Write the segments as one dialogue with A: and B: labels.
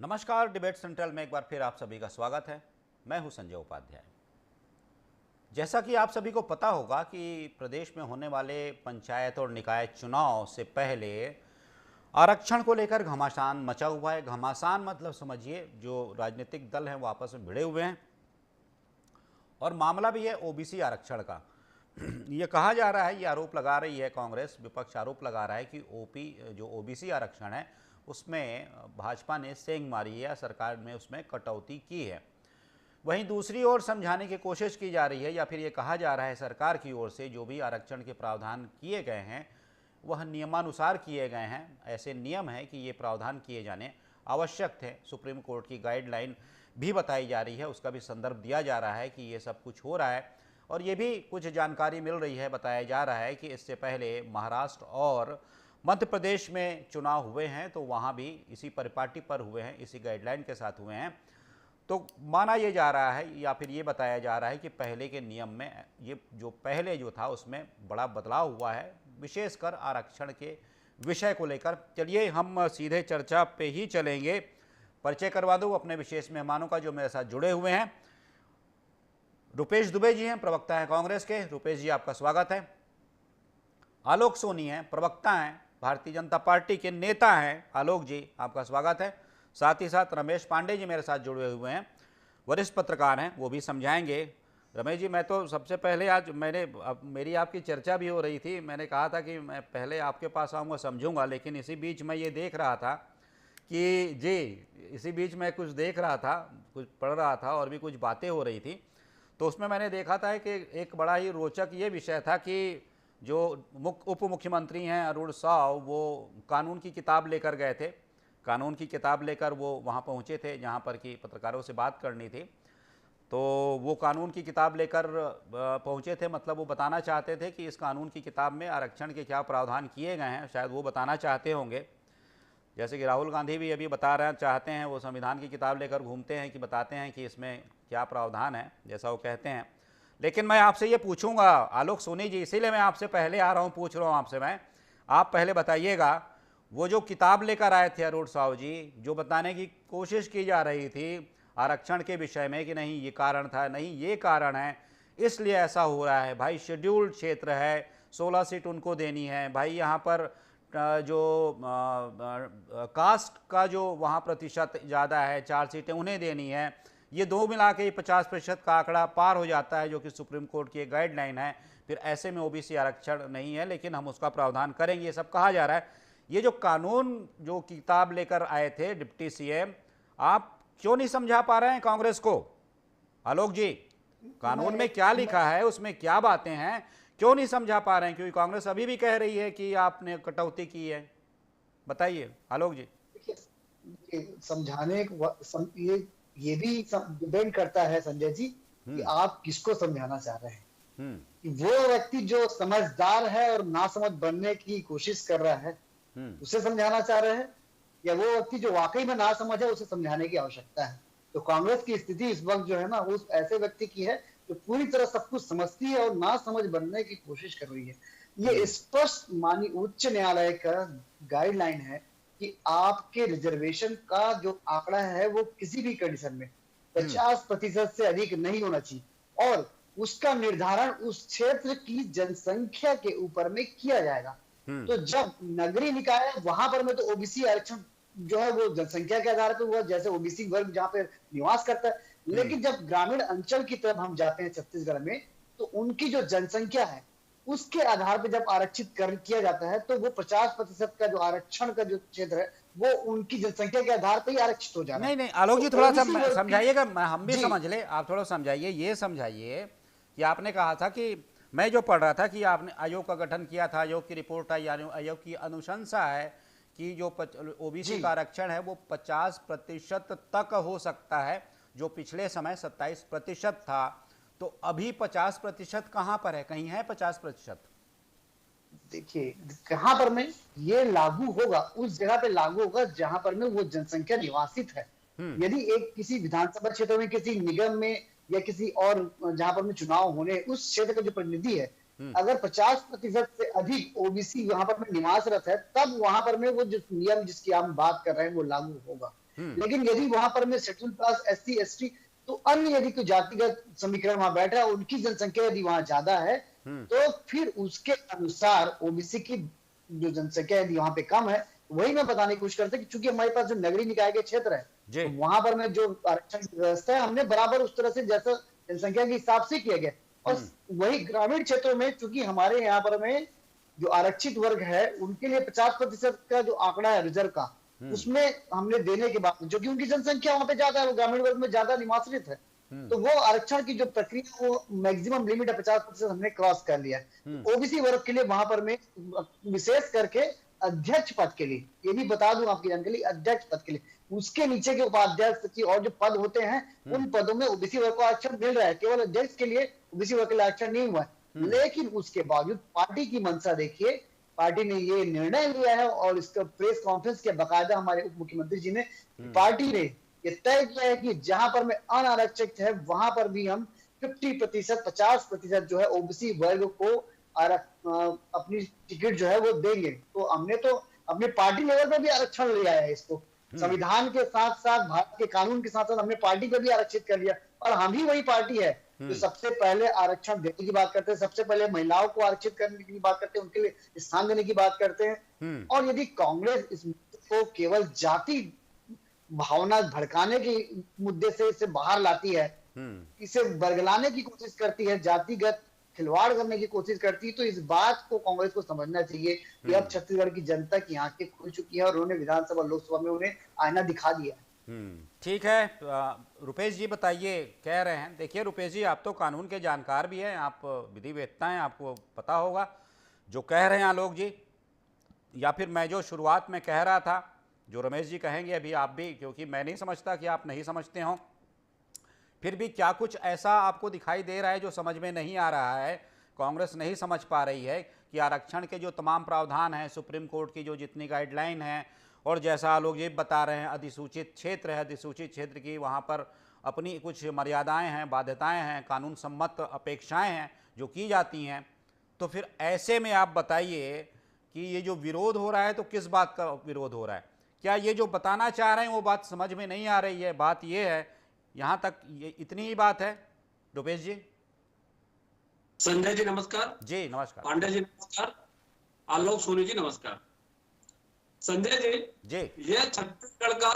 A: नमस्कार। Debate central में एक बार फिर आप सभी का स्वागत है। मैं हूं संजय उपाध्याय। जैसा कि आप सभी को पता होगा कि प्रदेश में होने वाले पंचायत और निकाय चुनाव से पहले आरक्षण को लेकर घमासान मचा हुआ है। घमासान मतलब समझिए जो राजनीतिक दल हैं वो आपस में भिड़े हुए हैं और मामला भी है ओबीसी आरक्षण का। ये कहा जा रहा है, ये आरोप लगा रही है कांग्रेस, विपक्ष आरोप लगा रहा है कि जो ओबीसी आरक्षण है उसमें भाजपा ने सेंध मारी है या सरकार ने उसमें कटौती की है। वहीं दूसरी ओर समझाने की कोशिश की जा रही है या फिर ये कहा जा रहा है सरकार की ओर से जो भी आरक्षण के प्रावधान किए गए हैं वह नियमानुसार किए गए हैं। ऐसे नियम हैं कि ये प्रावधान किए जाने आवश्यक थे। सुप्रीम कोर्ट की गाइडलाइन भी बताई जा रही है, उसका भी संदर्भ दिया जा रहा है कि ये सब कुछ हो रहा है। और ये भी कुछ जानकारी मिल रही है, बताया जा रहा है कि इससे पहले महाराष्ट्र और मध्य प्रदेश में चुनाव हुए हैं तो वहाँ भी इसी परिपाटी पर हुए हैं, इसी गाइडलाइन के साथ हुए हैं। तो माना ये जा रहा है या फिर ये बताया जा रहा है कि पहले के नियम में ये जो पहले जो था उसमें बड़ा बदलाव हुआ है, विशेषकर आरक्षण के विषय को लेकर। चलिए हम सीधे चर्चा पे ही चलेंगे। परिचय करवा दूँ अपने विशेष मेहमानों का जो मेरे साथ जुड़े हुए हैं। रुपेश दुबे जी हैं, प्रवक्ता हैं कांग्रेस के। रुपेश जी आपका स्वागत है। आलोक सोनी हैं, प्रवक्ता हैं, भारतीय जनता पार्टी के नेता हैं। आलोक जी आपका स्वागत है। साथ ही साथ रमेश पांडे जी मेरे साथ जुड़े हुए हैं, वरिष्ठ पत्रकार हैं, वो भी समझाएंगे। रमेश जी, मैं तो सबसे पहले आज मेरी आपकी चर्चा भी हो रही थी, मैंने कहा था कि मैं पहले आपके पास आऊँगा समझूंगा, लेकिन इसी बीच मैं ये देख रहा था कि इसी बीच मैं कुछ देख रहा था, कुछ पढ़ रहा था और भी कुछ बातें हो रही थी। तो उसमें मैंने देखा था कि एक बड़ा ही रोचक ये विषय था कि जो उप मुख्यमंत्री हैं अरुण साव, वो कानून की किताब लेकर गए थे। कानून की किताब लेकर वो वहाँ पहुँचे थे जहाँ पर कि पत्रकारों से बात करनी थी। तो वो कानून की किताब लेकर पहुँचे थे, मतलब वो बताना चाहते थे कि इस कानून की किताब में आरक्षण के क्या प्रावधान किए गए हैं, शायद वो बताना चाहते होंगे। जैसे कि राहुल गांधी भी अभी चाहते हैं, वो संविधान की किताब लेकर घूमते हैं कि बताते हैं कि इसमें क्या प्रावधान है, जैसा वो कहते हैं। लेकिन मैं आपसे ये पूछूंगा आलोक सोनी जी, इसीलिए मैं आपसे पहले आ रहा हूँ, पूछ रहा हूँ आपसे मैं। आप पहले बताइएगा, वो जो किताब लेकर आए थे अरुण साव जी, जो बताने की कोशिश की जा रही थी आरक्षण के विषय में कि नहीं ये कारण था, नहीं ये कारण है, इसलिए ऐसा हो रहा है। भाई शेड्यूल्ड क्षेत्र है, 16 सीट उनको देनी है। भाई यहाँ पर जो कास्ट का जो वहाँ प्रतिशत ज़्यादा है, 4 सीटें उन्हें देनी है। ये दो मिला के 50% का आंकड़ा पार हो जाता है, जो कि सुप्रीम कोर्ट की एक गाइडलाइन है। फिर ऐसे में ओबीसी आरक्षण नहीं है, लेकिन हम उसका प्रावधान करेंगे, ये सब कहा जा रहा है। ये जो कानून जो किताब लेकर आए थे डिप्टी सीएम, आप क्यों नहीं समझा पा रहे हैं कांग्रेस को? आलोक जी, कानून में क्या लिखा है, उसमें क्या बातें हैं, क्यों नहीं समझा पा रहे हैं? क्योंकि कांग्रेस अभी भी कह रही है कि आपने कटौती की है। बताइए आलोक जी।
B: समझाने ये भी डिपेंड करता है संजय जी कि आप किसको समझाना चाह रहे हैं। कि वो व्यक्ति जो समझदार है और नासमझ बनने की कोशिश कर रहा है उसे समझाना चाह रहे हैं, या वो व्यक्ति जो वाकई में नासमझ है उसे समझाने की आवश्यकता है। तो कांग्रेस की स्थिति इस वक्त जो है ना, उस ऐसे व्यक्ति की है जो पूरी तरह सब कुछ समझती है और नासमझ बनने की कोशिश कर रही है। ये स्पष्ट माननीय उच्च न्यायालय का गाइडलाइन है कि आपके रिजर्वेशन का जो आंकड़ा है वो किसी भी कंडीशन में 50% से अधिक नहीं होना चाहिए, और उसका निर्धारण उस क्षेत्र की जनसंख्या के ऊपर में किया जाएगा। तो जब नगरीय निकाय वहां पर में तो ओबीसी आरक्षण जो है वो जनसंख्या के आधार पर हुआ, जैसे ओबीसी वर्ग जहाँ पे निवास करता है। लेकिन जब ग्रामीण अंचल की तरफ हम जाते हैं छत्तीसगढ़ में, तो उनकी जो जनसंख्या है उसके आधार पर जब आरक्षित किया जाता है, तो वो 50% का जो आरक्षण का जो क्षेत्र है वो उनकी जनसंख्या के आधार पर ही आरक्षित हो जाना है।
A: नहीं आलोक जी, थोड़ा सा समझाइएगा, हम भी समझ ले, आप थोड़ा समझाइए। ये समझाइए कि आपने कहा था कि मैं जो पढ़ रहा था कि आपने आयोग का गठन किया था, आयोग की रिपोर्ट आई, आयोग की अनुशंसा है कि जो ओबीसी का आरक्षण है वो 50% तक हो सकता है, जो पिछले समय 27% था। तो अभी 50% कहां पर है? कहीं है 50%?
B: देखिए, कहां पर में ये लागू होगा, उस जगह पे लागू होगा जहां पर में वो जनसंख्या निवासित है। यदि एक किसी विधानसभा क्षेत्र में, किसी निगम में या किसी और जहां पर में चुनाव होने, उस क्षेत्र का जो प्रतिनिधि है, अगर 50% से अधिक ओबीसी वहां पर में निवासरत है, तब वहां पर में वो जो नियम जिसकी आप बात कर रहे हैं वो लागू होगा। लेकिन यदि वहां पर मैं शेड्यूल कास्ट, SC ST, तो अन्य यदि कोई जातिगत समीकरण वहां बैठा है, उनकी जनसंख्या यदि वहां ज्यादा है, तो फिर उसके अनुसार ओबीसी की जो जनसंख्या यदि वहां पे कम है, वही मैं बताने की कोशिश करता कि चूंकि हमारे पास जो नगरीय निकाय के क्षेत्र है, तो वहां पर में जो आरक्षण की व्यवस्था है, हमने बराबर उस तरह से जैसा जनसंख्या के हिसाब से किया गया। और वही ग्रामीण क्षेत्रों में, चूंकि हमारे यहाँ पर में जो आरक्षित वर्ग है, उनके लिए 50% का जो आंकड़ा है रिजर्व का, उसमें हमने देने के बाद, जो कि उनकी जनसंख्या वहां पे ज्यादा है, वो ग्रामीण वर्ग में ज्यादा निवासित है, तो वो आरक्षण की जो प्रक्रिया, वो मैक्सिमम लिमिट है 50% हमने क्रॉस कर लिया है। ओबीसी वर्ग के लिए वहां पर में विशेष करके अध्यक्ष पद के लिए, ये भी बता दूं आपकी जानकारी, अध्यक्ष पद के लिए, उसके नीचे के उपाध्यक्ष सचिव और जो पद होते हैं, उन पदों में ओबीसी वर्ग को आरक्षण मिल रहा है। केवल अध्यक्ष के लिए ओबीसी वर्ग के लिए आरक्षण नहीं हुआ है। लेकिन उसके बावजूद पार्टी की मंशा देखिए, पार्टी ने ये निर्णय लिया है, और इसका प्रेस कॉन्फ्रेंस के बाकायदा हमारे उप मुख्यमंत्री जी ने, पार्टी ने ये तय किया है कि जहां पर में अनारक्षित है, वहां पर भी हम 50%, 50% जो है ओबीसी वर्ग को अपनी टिकट जो है वो देंगे। तो हमने तो अपने पार्टी लेवल पर भी आरक्षण ले आया है इसको, संविधान के साथ साथ, भारत के कानून के साथ साथ हमने पार्टी पर भी आरक्षित कर लिया। और हम ही वही पार्टी है जो सबसे पहले आरक्षण देने की बात करते हैं, सबसे पहले महिलाओं को आरक्षित करने की बात करते हैं, उनके लिए स्थान देने की बात करते हैं। और यदि कांग्रेस इस मुद्दे को केवल जाति भावना भड़काने के मुद्दे से इसे बाहर लाती है, इसे बरगलाने की कोशिश करती है, जातिगत खिलवाड़ करने की कोशिश करती है, तो इस बात को कांग्रेस को समझना चाहिए कि अब छत्तीसगढ़ की जनता की आंखें खुल चुकी है, और उन्होंने विधानसभा लोकसभा में उन्हें आईना दिखा दिया।
A: ठीक है, रुपेश जी बताइए, कह रहे हैं, देखिए रुपेश जी, आप तो कानून के जानकार भी हैं, आप विधिवेत्ता हैं, आपको पता होगा जो कह रहे हैं आलोक जी, या फिर मैं जो शुरुआत में कह रहा था, जो रमेश जी कहेंगे अभी आप भी, क्योंकि मैं नहीं समझता कि आप नहीं समझते हो, फिर भी क्या कुछ ऐसा आपको दिखाई दे रहा है जो समझ में नहीं आ रहा है, कांग्रेस नहीं समझ पा रही है कि आरक्षण के जो तमाम प्रावधान हैं, सुप्रीम कोर्ट की जो जितनी गाइडलाइन है, और जैसा आलोक जी बता रहे हैं, अधिसूचित क्षेत्र है, अधिसूचित क्षेत्र की वहाँ पर अपनी कुछ मर्यादाएं हैं, बाध्यताएं हैं, कानून सम्मत अपेक्षाएं हैं जो की जाती हैं, तो फिर ऐसे में आप बताइए कि ये जो विरोध हो रहा है, तो किस बात का विरोध हो रहा है? क्या ये जो बताना चाह रहे हैं वो बात समझ में नहीं आ रही है? बात ये है, यहाँ तक ये इतनी ही बात है। रुपेश जी।
C: संजय जी नमस्कार।
A: जी नमस्कार।
C: पांडे जी नमस्कार। आलोक सोनी जी नमस्कार। संजय जी, यह छत्तीसगढ़ का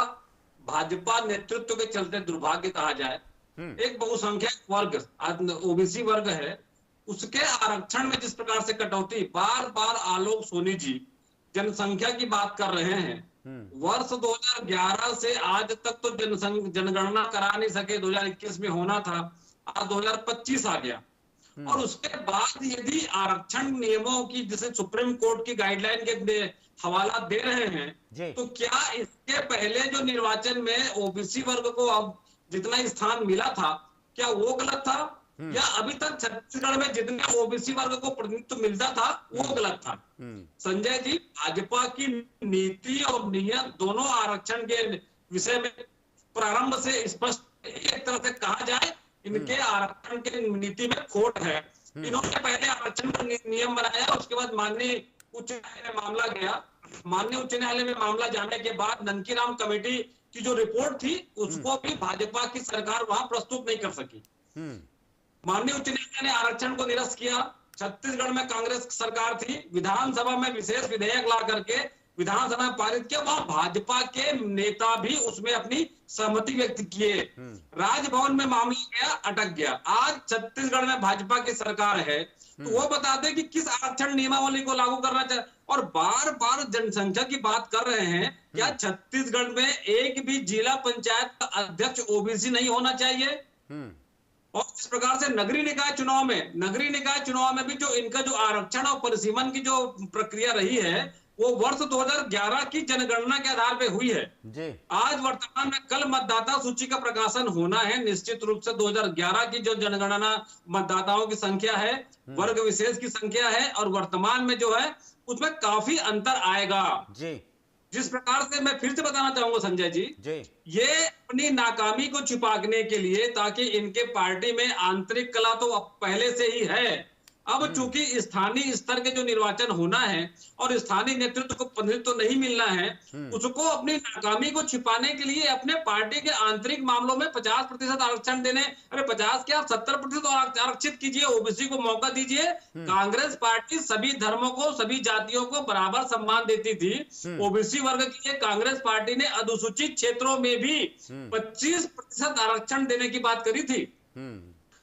C: भाजपा नेतृत्व के चलते दुर्भाग्य कहा जाए, एक बहुसंख्यक वर्ग ओबीसी वर्ग है, उसके आरक्षण में जिस प्रकार से कटौती, बार बार आलोक सोनी जी जनसंख्या की बात कर रहे हैं। वर्ष 2011 से आज तक तो जनगणना करा नहीं सके, 2021 में होना था, आज 2025 आ गया, और उसके बाद यदि आरक्षण नियमों की, जैसे सुप्रीम कोर्ट की गाइडलाइन के हवाला दे रहे हैं, तो क्या इसके पहले जो निर्वाचन में ओबीसी वर्ग को अब जितना स्थान मिला था, क्या वो गलत था, या अभी तक छत्तीसगढ़ में जितने ओबीसी वर्ग को प्रतिनिधित्व मिलता था वो गलत था? संजय जी, भाजपा की नीति और नियम दोनों आरक्षण के विषय में प्रारंभ से स्पष्ट एक तरह से कहा जाए, इनके आरक्षण के नीति में खोट है। इन्होंने पहले आरक्षण का नियम बनाया, उसके बाद माननीय उच्च न्यायालय में मामला गया, माननीय उच्च न्यायालय में मामला जाने के बाद ननकीराम कमेटी की जो रिपोर्ट थी, उसको भी भाजपा की सरकार वहां प्रस्तुत नहीं कर सकी। माननीय उच्च न्यायालय ने आरक्षण को निरस्त किया। छत्तीसगढ़ में कांग्रेस सरकार थी, विधानसभा में विशेष विधेयक ला करके विधानसभा में पारित किया, वहां भाजपा के नेता भी उसमें अपनी सहमति व्यक्त किए। राजभवन में मामला गया, अटक गया। आज छत्तीसगढ़ में भाजपा की सरकार है, तो वो बता दे कि किस आरक्षण नियमावली को लागू करना चाहिए, और बार बार जनसंख्या की बात कर रहे हैं। क्या छत्तीसगढ़ में एक भी जिला पंचायत का अध्यक्ष ओबीसी नहीं होना चाहिए? और इस प्रकार से नगरीय निकाय चुनाव में भी जो इनका जो आरक्षण और परिसीमन की जो प्रक्रिया रही है, वो वर्ष 2011 की जनगणना के आधार पे हुई है जी। आज वर्तमान में कल मतदाता सूची का प्रकाशन होना है। निश्चित रूप से 2011 की जो जनगणना मतदाताओं की संख्या है, वर्ग विशेष की संख्या है, और वर्तमान में जो है उसमें काफी अंतर आएगा जी। जिस प्रकार से मैं फिर से बताना चाहूंगा संजय जी, ये अपनी नाकामी को छिपाने के लिए, ताकि इनके पार्टी में आंतरिक कला तो पहले से ही है, अब चूंकि स्थानीय स्तर के जो निर्वाचन होना है और स्थानीय नेतृत्व को प्रतिनिधित्व तो नहीं मिलना है, उसको अपनी नाकामी को छिपाने के लिए अपने पार्टी के आंतरिक मामलों में 50% आरक्षण देने, अरे 50 क्या 70% आरक्षित कीजिए, ओबीसी को मौका दीजिए। कांग्रेस पार्टी सभी धर्मों को, सभी जातियों को बराबर सम्मान देती थी। ओबीसी वर्ग के लिए कांग्रेस पार्टी ने अनुसूचित क्षेत्रों में भी 25% आरक्षण देने की बात करी थी।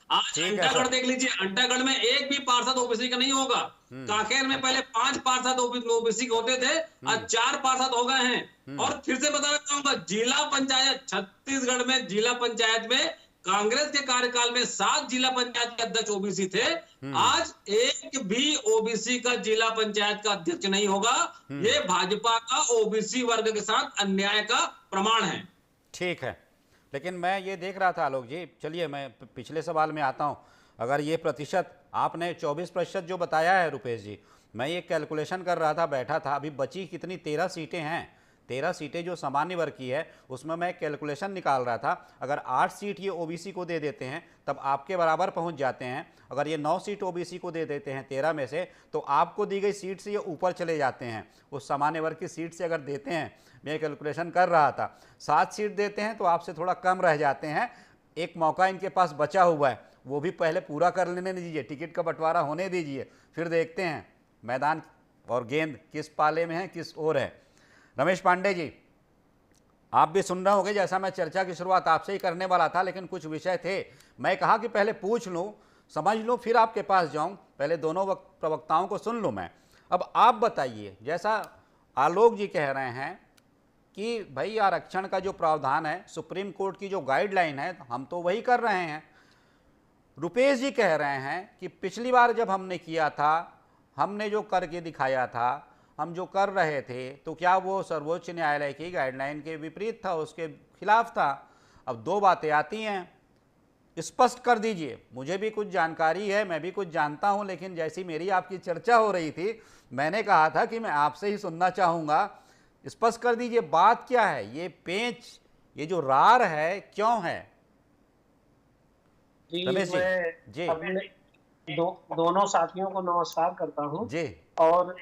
C: आज अंटागढ़ देख लीजिए, अंटागढ़ में एक भी पार्षद ओबीसी का नहीं होगा। कांकेर में पहले 5 पार्षद ओबीसी के होते थे, आज 4 पार्षद हो गए हैं। और फिर से बताना चाहूंगा, जिला पंचायत छत्तीसगढ़ में, जिला पंचायत में कांग्रेस के कार्यकाल में 7 जिला पंचायत के अध्यक्ष ओबीसी थे। आज एक भी ओबीसी का जिला पंचायत का अध्यक्ष नहीं होगा। ये भाजपा का ओबीसी वर्ग के साथ अन्याय का प्रमाण है।
A: ठीक है, लेकिन मैं ये देख रहा था आलोक जी, चलिए मैं पिछले सवाल में आता हूँ। अगर ये प्रतिशत आपने 24% जो बताया है रुपेश जी, मैं ये कैलकुलेशन कर रहा था, बैठा था, अभी बची कितनी 13 सीटें हैं। 13 सीटें जो सामान्य वर्ग की है, उसमें मैं कैलकुलेशन निकाल रहा था। अगर 8 सीट ये ओबीसी को दे देते हैं तब आपके बराबर पहुंच जाते हैं। अगर ये 9 सीट ओबीसी को दे देते हैं 13 में से, तो आपको दी गई सीट से ये ऊपर चले जाते हैं। उस सामान्य वर्ग की सीट से अगर देते हैं, मैं कैलकुलेशन कर रहा था, 7 सीट देते हैं तो आपसे थोड़ा कम रह जाते हैं। एक मौका इनके पास बचा हुआ है, वो भी पहले पूरा कर लेने दीजिए, टिकट का बंटवारा होने दीजिए, फिर देखते हैं मैदान और गेंद किस पाले में है, किस ओर है। रमेश पांडे जी, आप भी सुन रहे होंगे, जैसा मैं चर्चा की शुरुआत आपसे ही करने वाला था, लेकिन कुछ विषय थे, मैं कहा कि पहले पूछ लूं, समझ लूं, फिर आपके पास जाऊं, पहले दोनों प्रवक्ताओं को सुन लूं मैं। अब आप बताइए, जैसा आलोक जी कह रहे हैं कि भाई आरक्षण का जो प्रावधान है, सुप्रीम कोर्ट की जो गाइडलाइन है, हम तो वही कर रहे हैं। रुपेश जी कह रहे हैं कि पिछली बार जब हमने किया था, हमने जो करके दिखाया था, हम जो कर रहे थे, तो क्या वो सर्वोच्च न्यायालय की गाइडलाइन के विपरीत था, उसके खिलाफ था? अब 2 बातें आती हैं, स्पष्ट कर दीजिए। मुझे भी कुछ जानकारी है, मैं भी कुछ जानता हूं, लेकिन जैसी मेरी आपकी चर्चा हो रही थी, मैंने कहा था कि मैं आपसे ही सुनना चाहूँगा। स्पष्ट कर दीजिए, बात क्या है, ये पेंच, ये जो रार है, क्यों है?
D: रमेश जी, अपने दोनों साथियों को नमस्कार करता हूं जी। और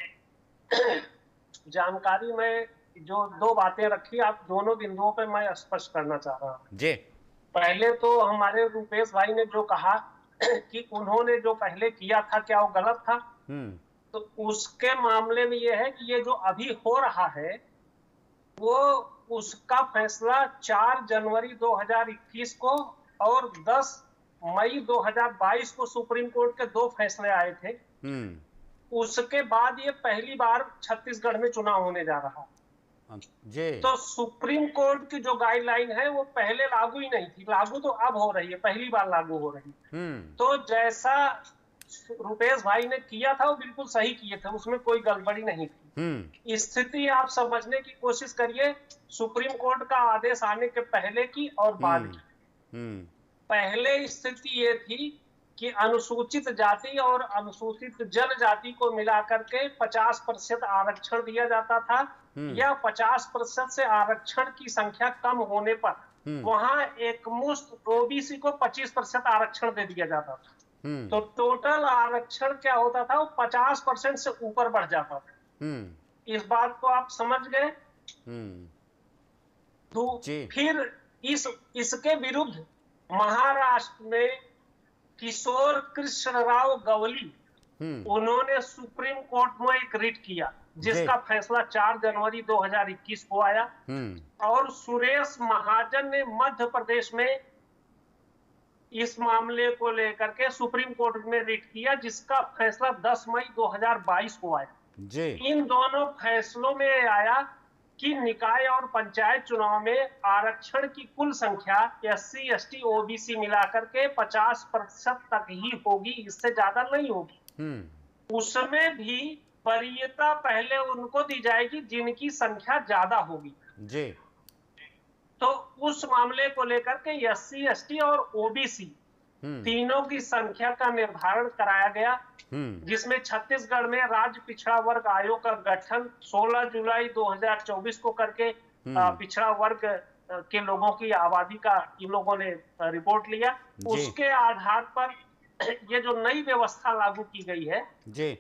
D: जानकारी में जो 2 बातें रखी, आप दोनों बिंदुओं पे मैं स्पष्ट करना चाह रहा हूँ जी। पहले तो हमारे रुपेश भाई ने जो कहा कि उन्होंने जो पहले किया था, क्या वो गलत था? तो उसके मामले में ये है कि ये जो अभी हो रहा है, वो उसका फैसला 4 जनवरी 2021 को और 10 मई 2022 को सुप्रीम कोर्ट के 2 फैसले आए थे। उसके बाद ये पहली बार छत्तीसगढ़ में चुनाव होने जा रहा जी। तो सुप्रीम कोर्ट की जो गाइडलाइन है वो पहले लागू ही नहीं थी, लागू तो अब हो रही है, पहली बार लागू हो रही है। तो जैसा रुपेश भाई ने किया था वो बिल्कुल सही किए थे, उसमें कोई गड़बड़ी नहीं थी। स्थिति आप समझने की कोशिश करिए, सुप्रीम कोर्ट का आदेश आने के पहले की और बाद की। पहले स्थिति ये थी कि अनुसूचित जाति और अनुसूचित जनजाति को मिलाकर के 50% आरक्षण दिया जाता था, या 50% से आरक्षण की संख्या कम होने पर वहां एक मुश्त ओबीसी को 25% आरक्षण दे दिया जाता था। तो टोटल आरक्षण क्या होता था, वो 50% से ऊपर बढ़ जाता था। इस बात को आप समझ गए। फिर इसके विरुद्ध महाराष्ट्र में किशोर कृष्ण राव गवली, उन्होंने सुप्रीम कोर्ट में एक रिट किया, जिसका फैसला 4 जनवरी 2021 को आया। और सुरेश महाजन ने मध्य प्रदेश में इस मामले को लेकर के सुप्रीम कोर्ट में रिट किया, जिसका फैसला 10 मई 2022 को आया। इन दोनों फैसलों में आया कि निकाय और पंचायत चुनाव में आरक्षण की कुल संख्या SC, ST, OBC मिलाकर के 50% तक ही होगी, इससे ज्यादा नहीं होगी। उसमें भी वरीयता पहले उनको दी जाएगी जिनकी संख्या ज्यादा होगी जी। तो उस मामले को लेकर के SC, ST और OBC तीनों की संख्या का निर्धारण कराया गया, जिसमें छत्तीसगढ़ में राज्य पिछड़ा वर्ग आयोग का गठन 16 जुलाई 2024 को करके पिछड़ा वर्ग के लोगों की आबादी का इन लोगों ने रिपोर्ट लिया। उसके आधार पर ये जो नई व्यवस्था लागू की गई है
A: जी,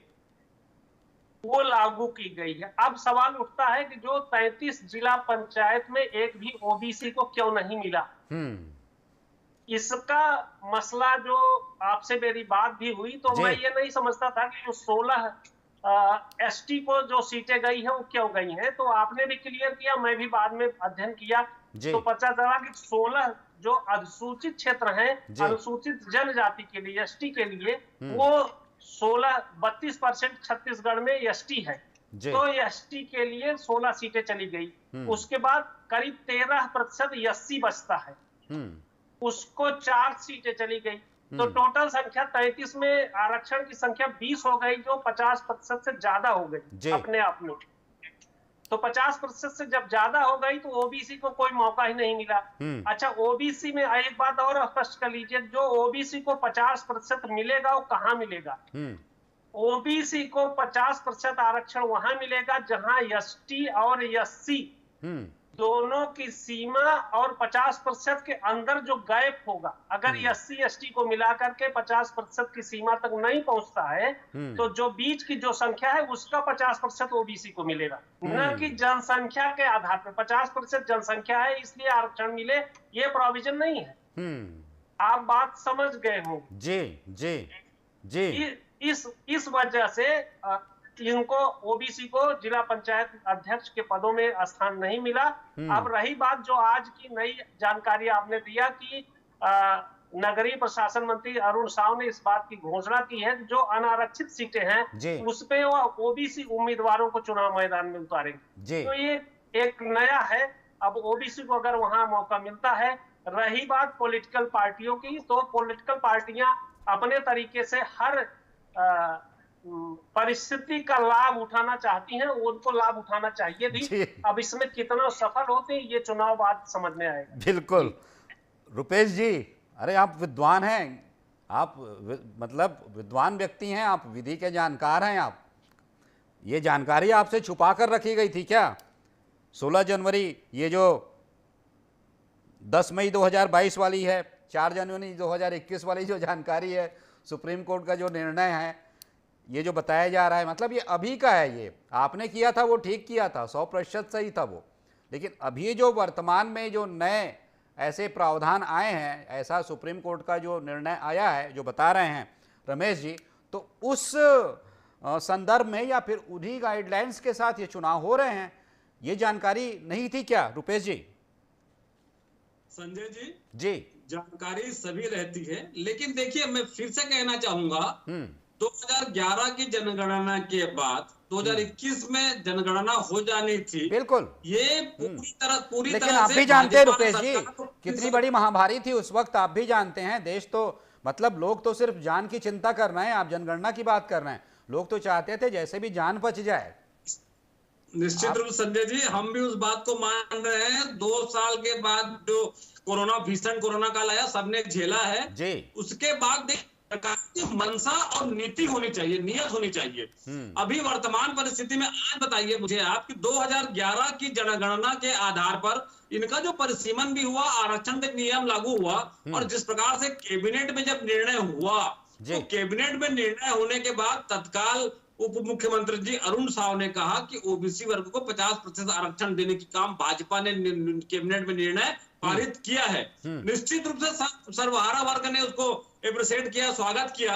D: वो लागू की गई है। अब सवाल उठता है कि जो 33 जिला पंचायत में एक भी ओबीसी को क्यों नहीं मिला। इसका मसला जो आपसे मेरी बात भी हुई तो मैं ये नहीं समझता था कि जो 16 एसटी को जो सीटें गई है वो क्यों गई हैं। तो आपने भी क्लियर किया, मैं भी बाद में अध्ययन किया तो पता चला कि 16 जो अनुसूचित क्षेत्र हैं, अनुसूचित जनजाति के लिए, एसटी के लिए, वो 32% छत्तीसगढ़ में एसटी है, तो एसटी के लिए 16 सीटें चली गई। उसके बाद करीब 13% एससी बचता है, उसको 4 सीटें चली गई। तो टोटल संख्या 33 में आरक्षण की संख्या 20 हो गई, जो 50% से ज्यादा हो गई अपने आप में। तो 50% से जब ज्यादा हो गई तो ओबीसी को कोई मौका ही नहीं मिला। अच्छा, ओबीसी में एक बात और स्पष्ट कर लीजिए, जो ओबीसी को 50% मिलेगा वो कहाँ मिलेगा? ओबीसी को 50% आरक्षण वहां मिलेगा जहां एसटी और एससी दोनों की सीमा और 50% के अंदर जो गैप होगा, अगर एससी एसटी को मिलाकर के 50% की सीमा तक नहीं पहुंचता है तो जो बीच की जो संख्या है उसका 50% ओबीसी को मिलेगा, न कि जनसंख्या के आधार पर। 50% जनसंख्या है इसलिए आरक्षण मिले, ये प्रोविजन नहीं है। आप बात समझ गए हो? जी
A: जी जी।
D: इस वजह से इनको ओबीसी को जिला पंचायत अध्यक्ष के पदों में स्थान नहीं मिला। अब रही बात जो आज की नई जानकारी आपने दिया कि नगरीय प्रशासन मंत्री अरुण साव ने इस बात की घोषणा की है जो अनारक्षित सीटें हैं उस पे वो ओबीसी उम्मीदवारों को चुनाव मैदान में उतारेंगे। तो ये एक नया है। अब ओबीसी को अगर वहां मौका मिलता है। रही बात पॉलिटिकल पार्टियों की, तो पॉलिटिकल पार्टियां अपने तरीके से हर परिस्थिति का लाभ उठाना चाहती हैं, उनको लाभ उठाना चाहिए भी। अब इसमें कितना सफल होते हैं ये चुनाव बाद समझ में आएगा।
A: बिल्कुल रुपेश जी, अरे आप विद्वान हैं, आप मतलब विद्वान व्यक्ति हैं, आप विधि के जानकार हैं। आप ये जानकारी आपसे छुपा कर रखी गई थी क्या? 16 जनवरी ये जो 10 मई 2022 वाली है, 4 जनवरी 2021 वाली जो जानकारी है, सुप्रीम कोर्ट का जो निर्णय है, ये जो बताया जा रहा है, मतलब ये अभी का है। ये आपने किया था वो ठीक किया था, 100% सही था वो। लेकिन अभी जो वर्तमान में जो नए ऐसे प्रावधान आए हैं, ऐसा सुप्रीम कोर्ट का जो निर्णय आया है जो बता रहे हैं रमेश जी, तो उस संदर्भ में या फिर उन्हीं गाइडलाइंस के साथ ये चुनाव हो रहे हैं, ये जानकारी नहीं थी क्या रुपेश जी?
C: संजय जी
A: जी,
C: जानकारी सभी रहती है, लेकिन देखिए मैं फिर से कहना चाहूंगा 2011 की जनगणना के बाद 2021 में जनगणना हो जानी थी।
A: बिल्कुल,
C: ये पूरी
A: लेकिन
C: तरह
A: आप भी जानते हैं रुपेश जी कितनी बड़ी महामारी थी उस वक्त। आप भी जानते हैं, देश तो मतलब लोग तो सिर्फ जान की चिंता कर रहे हैं, आप जनगणना की बात कर रहे हैं। लोग तो चाहते थे जैसे भी जान बच जाए।
C: निश्चित रूप संजय जी, हम भी उस बात को मान रहे हैं। 2 साल के बाद जो कोरोना, भीषण कोरोना काल आया, सबने झेला है जी। उसके बाद सरकार की मंशा और नीति होनी चाहिए, नियत होनी चाहिए। अभी वर्तमान परिस्थिति में आज बताइए मुझे आप कि 2011 की जनगणना के आधार पर इनका जो परिसीमन भी हुआ, आरक्षण के नियम लागू हुआ, और जिस प्रकार से कैबिनेट में जब निर्णय हुआ, तो कैबिनेट में निर्णय होने के बाद तत्काल उप मुख्यमंत्री जी अरुण साव ने कहा कि ओबीसी वर्ग को 50% आरक्षण देने की काम भाजपा ने कैबिनेट में निर्णय पारित किया है। निश्चित रूप से सर्वहारा वर्ग ने उसको एप्रिशिएट किया, स्वागत किया।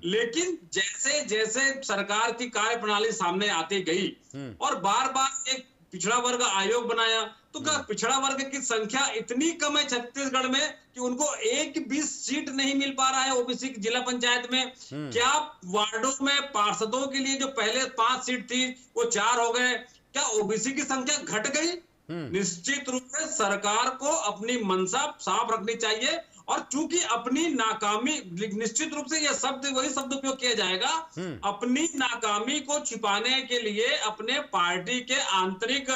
C: लेकिन जैसे जैसे सरकार की कार्य प्रणाली सामने आती गई और बार बार एक पिछड़ा वर्ग आयोग बनाया, तो क्या पिछड़ा वर्ग की संख्या इतनी कम है छत्तीसगढ़ में कि उनको एक भी सीट नहीं मिल पा रहा है ओबीसी की जिला पंचायत में? क्या वार्डों में पार्षदों के लिए जो पहले 5 सीट थी वो 4 हो गए? क्या ओबीसी की संख्या घट गई? निश्चित रूप से सरकार को अपनी मंशा साफ रखनी चाहिए, और चूंकि अपनी नाकामी, निश्चित रूप से यह शब्द, वही शब्द उपयोग किया जाएगा, अपनी नाकामी को छिपाने के लिए अपने पार्टी के आंतरिक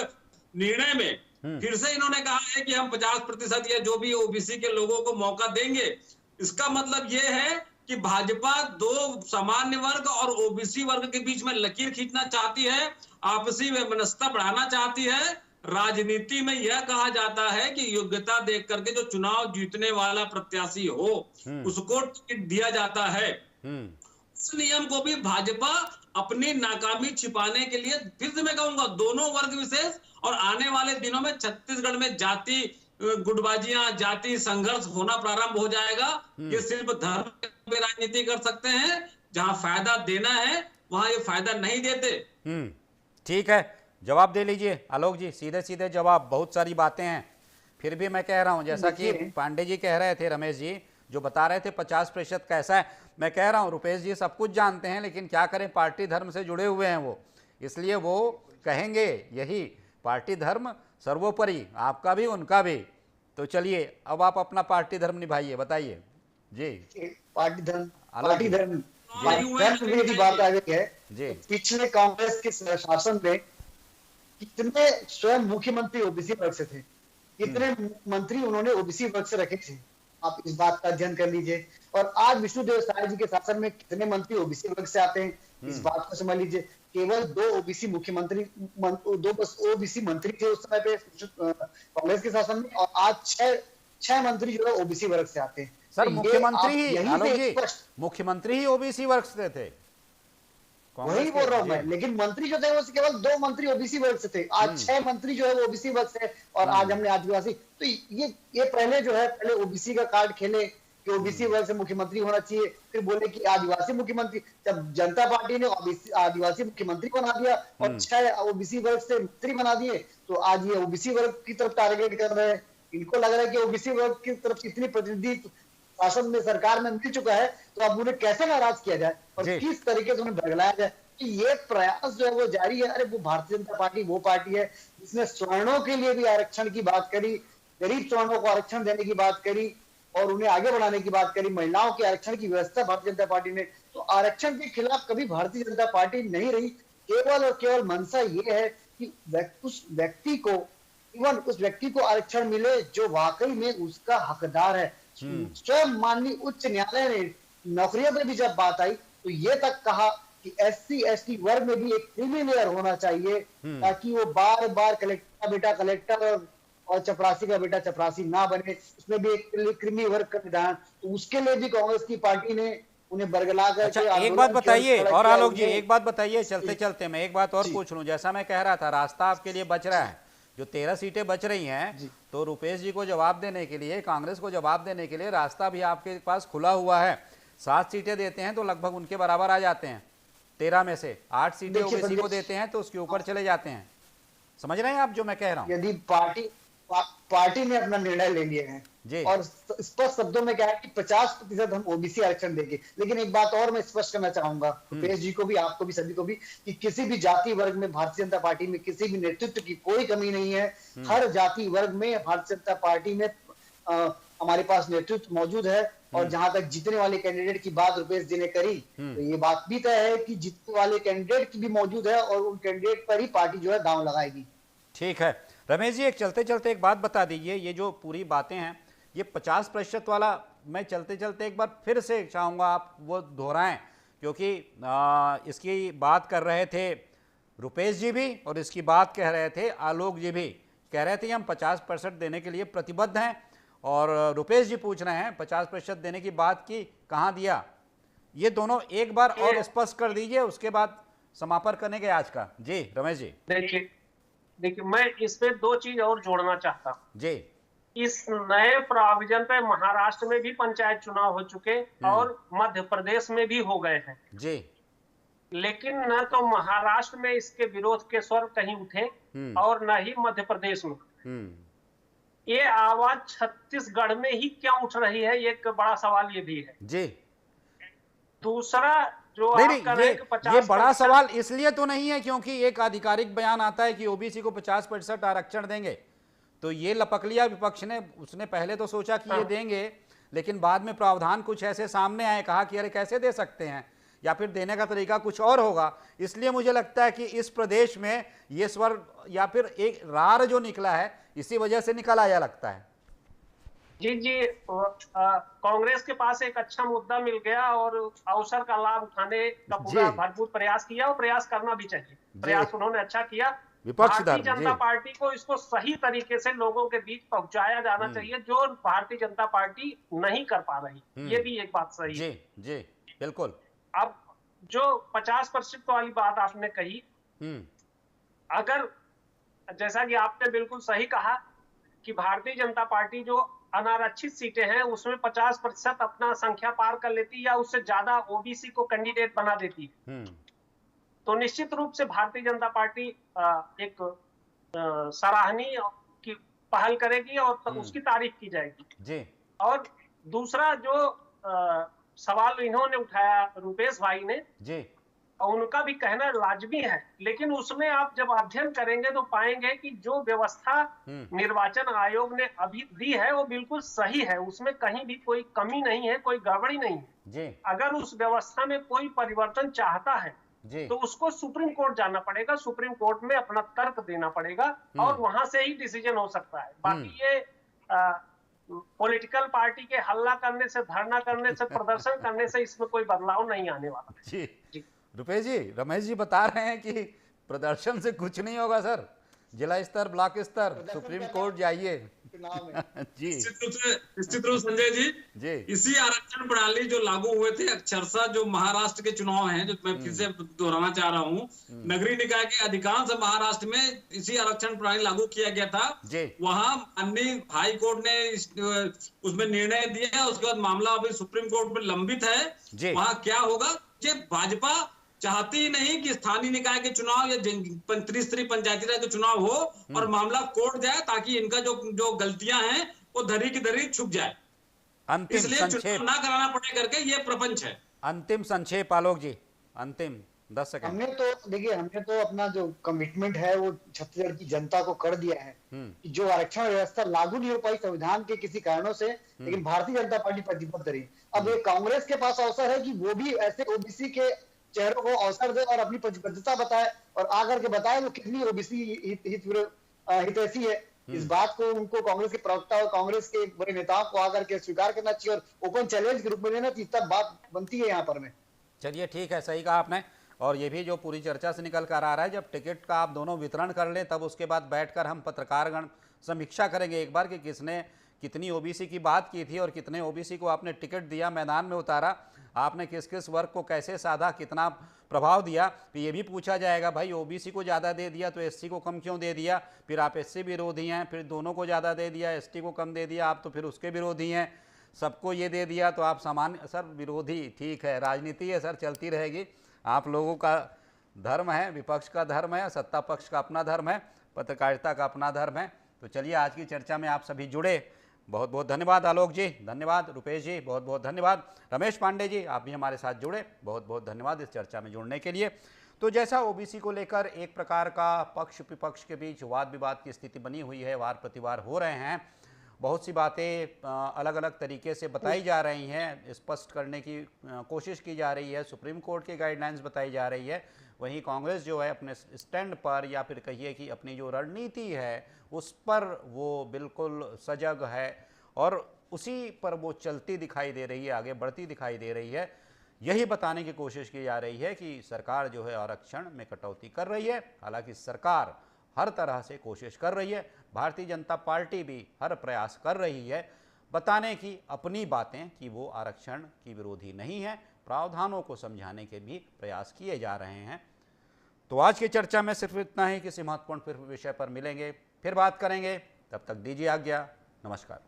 C: निर्णय में फिर से इन्होंने कहा है कि हम 50% या जो भी ओबीसी के लोगों को मौका देंगे। इसका मतलब यह है कि भाजपा 2 सामान्य वर्ग और ओबीसी वर्ग के बीच में लकीर खींचना चाहती है, आपसी वैमनस्यता बढ़ाना चाहती है, राजनीति में यह कहा जाता है कि योग्यता देख करके जो चुनाव जीतने वाला प्रत्याशी हो उसको टिकट दिया जाता है। इस नियम को भी भाजपा अपनी नाकामी छिपाने के लिए, फिर से मैं कहूंगा, दोनों वर्ग विशेष और आने वाले दिनों में छत्तीसगढ़ में जाति गुटबाजियां, जाति संघर्ष होना प्रारंभ हो जाएगा। ये सिर्फ धर्म पे राजनीति कर सकते हैं, जहां फायदा देना है वहां ये फायदा नहीं देते।
A: ठीक है, जवाब दे लीजिए आलोक जी, सीधे सीधे जवाब। बहुत सारी बातें हैं, फिर भी मैं कह रहा हूं, जैसा कि पांडे जी कह रहे थे, रमेश जी जो बता रहे थे 50% कैसा है, मैं कह रहा हूं रुपेश जी सब कुछ जानते हैं, लेकिन क्या करें, पार्टी धर्म से जुड़े हुए हैं वो, इसलिए वो कहेंगे यही, पार्टी धर्म सर्वोपरि, आपका भी उनका भी। तो चलिए अब आप अपना पार्टी धर्म निभाइए, बताइए जी।
B: पार्टी धर्म की बात आ गई है जी। पिछले कांग्रेस के शासन में कितने स्वयं मुख्यमंत्री ओबीसी वर्ग से थे, कितने मंत्री उन्होंने ओबीसी वर्ग से रखे थे, आप इस बात का अध्ययन कर लीजिए। और आज विष्णुदेव साय जी के शासन में कितने मंत्री ओबीसी वर्ग से आते हैं, इस बात को समझ लीजिए। केवल 2 ओबीसी मुख्यमंत्री, 2 बस ओबीसी मंत्री थे उस समय पे कांग्रेस के शासन में, और आज 6 मंत्री जो है ओबीसी वर्ग से आते हैं।
A: सर मुख्यमंत्री ही ओबीसी वर्ग से थे,
B: वही बोल रहा हूं मैं, लेकिन मंत्री जो थे वो केवल 2 मंत्री ओबीसी वर्ग से थे, आज 6 मंत्री जो है वो ओबीसी वर्ग से, और आज हमने आदिवासी। तो ये पहले जो है, पहले ओबीसी का कार्ड खेले कि ओबीसी वर्ग से मुख्यमंत्री होना चाहिए, फिर बोले कि आदिवासी मुख्यमंत्री। जब जनता पार्टी ने आदिवासी मुख्यमंत्री बना दिया और 6 ओबीसी वर्ग से मंत्री बना दिए, तो आज ये ओबीसी वर्ग की तरफ टारगेट कर रहे हैं। इनको लग रहा है कि ओबीसी वर्ग की तरफ इतनी प्रतिनिधि शासन में, सरकार में मिल चुका है, तो अब उन्हें कैसे नाराज किया जाए और किस तरीके से उन्हें भड़काया जाए, कि ये प्रयास जो है वो जारी है। अरे वो भारतीय जनता पार्टी वो पार्टी है जिसने सवर्णों के लिए भी आरक्षण की बात करी, गरीब सवर्णों को आरक्षण देने की बात करी और उन्हें आगे बढ़ाने की बात करी, महिलाओं के आरक्षण की व्यवस्था भारतीय जनता पार्टी ने। तो आरक्षण के खिलाफ कभी भारतीय जनता पार्टी नहीं रही। केवल और केवल मंशा ये है कि उस व्यक्ति को आरक्षण मिले जो वाकई में उसका हकदार है। स्वयं माननीय उच्च न्यायालय ने नौकरियों पर भी जब बात आई तो ये तक कहा कि SC/ST वर्ग में भी एक क्रीमी लेयर होना चाहिए, ताकि वो बार बार कलेक्टर का बेटा कलेक्टर और चपरासी का बेटा चपरासी ना बने, उसमें भी एक क्रीमी वर्ग का विधान। तो उसके लिए भी कांग्रेस की पार्टी ने उन्हें बरगला कर।
A: अच्छा, एक बात बताइए, और आलोक जी एक बात बताइए, चलते चलते मैं एक बात और पूछ लूं। जैसा मैं कह रहा था, रास्ता आपके लिए बच रहा है, जो 13 सीटें बच रही हैं, तो रुपेश जी को जवाब देने के लिए, कांग्रेस को जवाब देने के लिए रास्ता भी आपके पास खुला हुआ है। 7 सीटें देते हैं तो लगभग उनके बराबर आ जाते हैं, 13 में से 8 सीटें ओबीसी को देते हैं तो उसके ऊपर चले जाते हैं। समझ रहे हैं आप जो मैं कह रहा हूं?
B: यदि पार्टी ने अपना निर्णय ले लिया है और स्पष्ट शब्दों में क्या है कि 50% हम ओबीसी आरक्षण देंगे। लेकिन एक बात और मैं स्पष्ट करना चाहूंगा रुपेश जी को भी, आपको भी, सभी को भी, कि किसी भी जाति वर्ग में भारतीय जनता पार्टी में किसी भी नेतृत्व की कोई कमी नहीं है। हर जाति वर्ग में भारतीय जनता पार्टी में हमारे पास नेतृत्व मौजूद है। और जहां तक जीतने वाले कैंडिडेट की बात रुपेश जी ने करी, तो ये बात भी तय है कि जीतने वाले कैंडिडेट की भी मौजूद है और उन कैंडिडेट पर ही पार्टी जो है दांव लगाएगी।
A: ठीक है रमेश जी, एक चलते चलते एक बात बता दीजिए, ये जो पूरी बातें हैं, ये 50% वाला मैं चलते चलते एक बार फिर से चाहूँगा आप वो दोहराएं, क्योंकि इसकी बात कर रहे थे रुपेश जी भी और इसकी बात कह रहे थे आलोक जी भी। कह रहे थे हम 50% देने के लिए प्रतिबद्ध हैं, और रुपेश जी पूछ रहे हैं 50% देने की बात की, कहाँ दिया? ये दोनों एक बार और स्पष्ट कर दीजिए, उसके बाद समापन करने के आज का। जी रमेश जी।
D: देखिए मैं इस पे 2 चीज और जोड़ना चाहता हूँ जी। इस नए प्रोविजन पे महाराष्ट्र में भी पंचायत चुनाव हो चुके और मध्य प्रदेश में भी हो गए हैं जी, लेकिन न तो महाराष्ट्र में इसके विरोध के स्वर कहीं उठे और न ही मध्य प्रदेश में। ये आवाज छत्तीसगढ़ में ही क्यों उठ रही है, एक बड़ा सवाल ये भी है जी। दूसरा जो
A: ये बड़ा सवाल इसलिए तो नहीं है क्योंकि एक आधिकारिक बयान आता है कि ओबीसी को 50% आरक्षण देंगे, तो ये लपक लिया विपक्ष ने। उसने पहले तो सोचा कि ये देंगे, लेकिन बाद में प्रावधान कुछ ऐसे सामने आए, कहा कि अरे कैसे दे सकते हैं, या फिर देने का तरीका कुछ और होगा। इसलिए मुझे लगता है कि इस प्रदेश में ये स्वर या फिर एक रार जो निकला है, इसी वजह से निकल आया लगता है।
D: जी कांग्रेस के पास एक अच्छा मुद्दा मिल गया और अवसर का लाभ उठाने का पूरा भरपूर प्रयास किया, और प्रयास करना भी चाहिए। प्रयास उन्होंने अच्छा किया,
A: विपक्ष
D: भारतीय जनता पार्टी को इसको सही तरीके से लोगों के बीच पहुंचाया जाना चाहिए, जो भारतीय जनता पार्टी नहीं कर पा रही। ये भी एक बात सही है।
A: जी बिल्कुल।
D: अब जो 50% वाली बात आपने कही, अगर जैसा कि आपने बिल्कुल सही कहा कि भारतीय जनता पार्टी जो अनारक्षित सीटें हैं उसमें 50% अपना संख्या पार कर लेती या उससे ज्यादा ओबीसी को कैंडिडेट बना देती, तो निश्चित रूप से भारतीय जनता पार्टी एक सराहनीय की पहल करेगी और उसकी तारीफ की जाएगी
A: जी।
D: और दूसरा जो सवाल इन्होंने उठाया रुपेश भाई ने
A: जी,
D: उनका भी कहना लाजमी है, लेकिन उसमें आप जब अध्ययन करेंगे तो पाएंगे कि जो व्यवस्था निर्वाचन आयोग ने अभी दी है वो बिल्कुल सही है, उसमें कहीं भी कोई कमी नहीं है, कोई गड़बड़ी नहीं है
A: जी।
D: अगर उस व्यवस्था में कोई परिवर्तन चाहता है तो उसको सुप्रीम कोर्ट जाना पड़ेगा, सुप्रीम कोर्ट में अपना तर्क देना पड़ेगा और वहां से ही डिसीजन हो सकता है। बाकी ये पॉलिटिकल पार्टी के हल्ला करने से, धरना करने से, प्रदर्शन करने से इसमें कोई बदलाव नहीं आने वाला।
A: जी रुपेश जी, रमेश जी बता रहे हैं कि प्रदर्शन से कुछ नहीं होगा सर, जिला स्तर, ब्लॉक स्तर, सुप्रीम कोर्ट जाइए जी।
C: निश्चित रूप संजय जी, इसी आरक्षण प्रणाली जो लागू हुए थे अक्षरशः जो महाराष्ट्र के चुनाव हैं, जो मैं फिर से दोहराना चाह रहा हूँ, नगरीय निकाय के अधिकांश महाराष्ट्र में इसी आरक्षण प्रणाली लागू किया गया था। वहां माननीय हाई कोर्ट ने उसमें निर्णय दिया, उसके बाद मामला अभी सुप्रीम कोर्ट में लंबित है। वहां क्या होगा, ये भाजपा चाहती ही नहीं कि स्थानीय निकाय के चुनाव या त्रिस्तरीय पंचायती राज के चुनाव हो और मामला कोर्ट जाए, ताकि इनका जो गलतियां हैं वो धरी की धरी छुप जाए। इसलिए चुनाव ना कराना पड़े करके ये प्रपंच है।
A: अंतिम संक्षेप आलोक जी, अंतिम 10 सेकंड।
B: हमने तो अपना जो कमिटमेंट है वो छत्तीसगढ़ की जनता को कर दिया है कि जो आरक्षण व्यवस्था लागू नहीं हो पाई संविधान के किसी कारणों से, लेकिन भारतीय जनता पार्टी प्रतिबद्ध रही। अब ये कांग्रेस के पास अवसर है कि वो भी ऐसे ओबीसी के चेहरों को अवसर दे और अपनी प्रतिबद्धता बताए और आकर के बताए वो कितनी ओबीसी हितैषी है। इस बात को उनको कांग्रेस के प्रवक्ता और कांग्रेस के बड़े नेताओं को आकर के स्वीकार करना चाहिए और ओपन चैलेंज के रूप में लेना चाहिए, तब बात बनती है यहाँ पर में।
A: चलिए ठीक है, सही कहा आपने। और ये भी जो पूरी चर्चा से निकल कर आ रहा है, जब टिकट का आप दोनों वितरण कर लें तब उसके बाद बैठकर हम पत्रकारगण समीक्षा करेंगे एक बार कि किसने कितनी ओबीसी की बात की थी और कितने ओबीसी को आपने टिकट दिया, मैदान में उतारा, आपने किस किस वर्ग को कैसे साधा, कितना प्रभाव दिया। फिर ये भी पूछा जाएगा भाई ओबीसी को ज़्यादा दे दिया तो एससी को कम क्यों दे दिया, फिर आप एससी विरोधी हैं, फिर दोनों को ज़्यादा दे दिया, एसटी को कम दे दिया आप तो फिर उसके विरोधी हैं, सबको ये दे दिया तो आप सामान्य। सर विरोधी ठीक है, राजनीति है सर, चलती रहेगी, आप लोगों का धर्म है, विपक्ष का धर्म है, सत्ता पक्ष का अपना धर्म है, पत्रकारिता का अपना धर्म है। तो चलिए आज की चर्चा में आप सभी जुड़े, बहुत बहुत धन्यवाद आलोक जी, धन्यवाद रुपेश जी, बहुत बहुत धन्यवाद रमेश पांडे जी, आप भी हमारे साथ जुड़े, बहुत बहुत धन्यवाद इस चर्चा में जुड़ने के लिए। तो जैसा ओबीसी को लेकर एक प्रकार का पक्ष विपक्ष के बीच वाद विवाद की स्थिति बनी हुई है, वार प्रतिवार हो रहे हैं, बहुत सी बातें अलग अलग तरीके से बताई जा रही हैं, स्पष्ट करने की कोशिश की जा रही है, सुप्रीम कोर्ट की गाइडलाइंस बताई जा रही है। वहीं कांग्रेस जो है अपने स्टैंड पर या फिर कहिए कि अपनी जो रणनीति है उस पर वो बिल्कुल सजग है और उसी पर वो चलती दिखाई दे रही है, आगे बढ़ती दिखाई दे रही है। यही बताने की कोशिश की जा रही है कि सरकार जो है आरक्षण में कटौती कर रही है। हालांकि सरकार हर तरह से कोशिश कर रही है, भारतीय जनता पार्टी भी हर प्रयास कर रही है बताने की अपनी बातें कि वो आरक्षण की विरोधी नहीं है, प्रावधानों को समझाने के भी प्रयास किए जा रहे हैं। तो आज की चर्चा में सिर्फ इतना ही, किसी महत्वपूर्ण फिर विषय पर मिलेंगे, फिर बात करेंगे, तब तक दीजिए आज्ञा, नमस्कार।